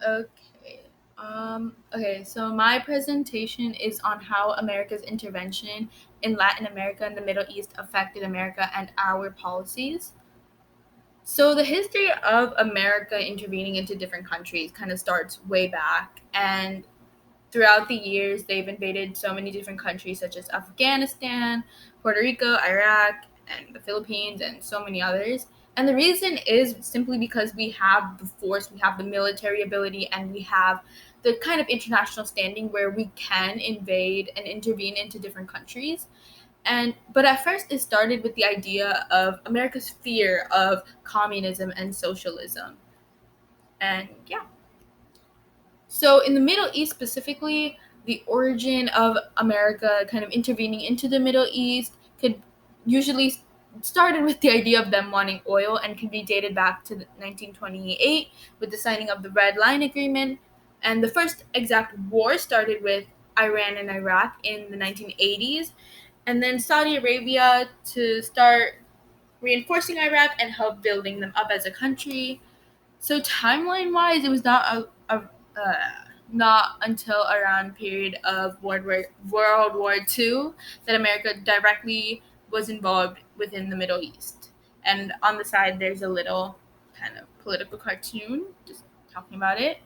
Okay. So my presentation is on how America's intervention in Latin America and the Middle East affected America and our policies. So the history of America intervening into different countries kind of starts way back, and throughout the years they've invaded so many different countries such as Afghanistan, Puerto Rico, Iraq, and the Philippines, and so many others. And the reason is simply because we have the force, we have the military ability, and we have the kind of international standing where we can invade and intervene into different countries. And but at first it started with the idea of America's fear of communism and socialism. And yeah. So, in the Middle East specifically, the origin of America kind of intervening into the Middle East could usually started with the idea of them wanting oil and can be dated back to 1928 with the signing of the Red Line Agreement. And the first exact war started with Iran and Iraq in the 1980s, and then Saudi Arabia to start reinforcing Iraq and help building them up as a country. So timeline wise, it was not until around period of World War II that America directly was involved within the Middle East. And on the side, there's a little kind of political cartoon just talking about it.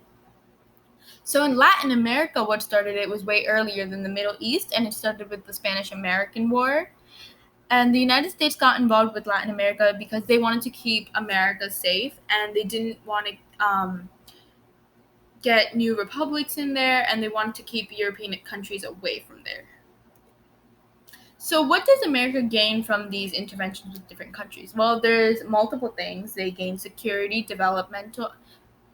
So in Latin America, what started it was way earlier than the Middle East, and it started with the Spanish American War. And the United States got involved with Latin America because they wanted to keep America safe, and they didn't want to get new republics in there, and they wanted to keep European countries away from there. So, what does America gain from these interventions with different countries? Well, there's multiple things. They gain security, developmental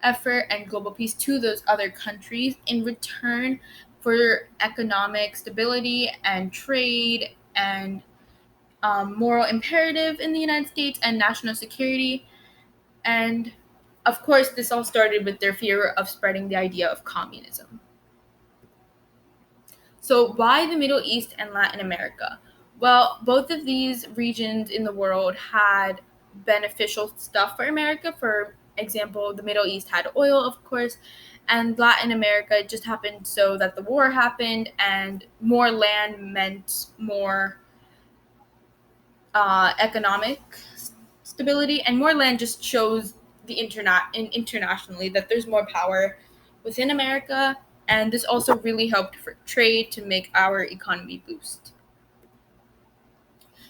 effort, and global peace to those other countries in return for economic stability and trade and moral imperative in the United States and national security. And of course, this all started with their fear of spreading the idea of communism. So, why the Middle East and Latin America? Well, both of these regions in the world had beneficial stuff for America. For example, the Middle East had oil, of course, and Latin America just happened so that the war happened, and more land meant more economic stability, and more land just shows the internationally that there's more power within America, and this also really helped for trade to make our economy boost.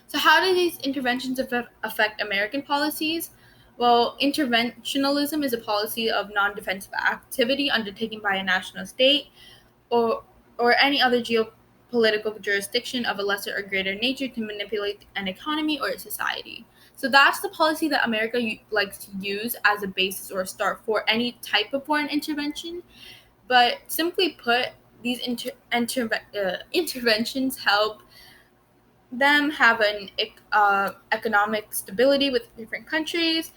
So, how do these interventions affect American policies? Well, interventionalism is a policy of non-defensive activity undertaken by a national state or any other geopolitical jurisdiction of a lesser or greater nature to manipulate an economy or a society. So that's the policy that America likes to use as a basis or a start for any type of foreign intervention. But simply put, these interventions help them have an economic stability with different countries,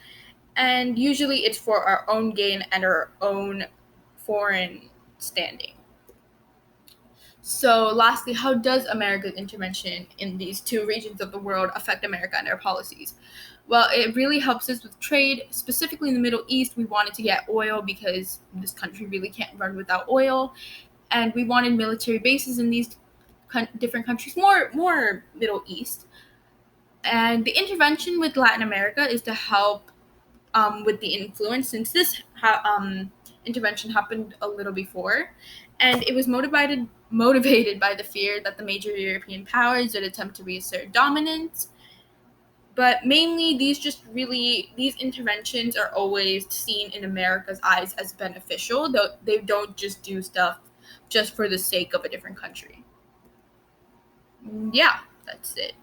and usually it's for our own gain and our own foreign standing. So, lastly, how does America's intervention in these two regions of the world affect America and our policies? Well, it really helps us with trade. Specifically in the Middle East, we wanted to get oil because this country really can't run without oil, and we wanted military bases in these different countries, more Middle East. And the intervention with Latin America is to help with the influence, since this intervention happened a little before, and it was motivated by the fear that the major European powers would attempt to reassert dominance. But mainly, these interventions are always seen in America's eyes as beneficial, though they don't just do stuff just for the sake of a different country. Yeah, that's it.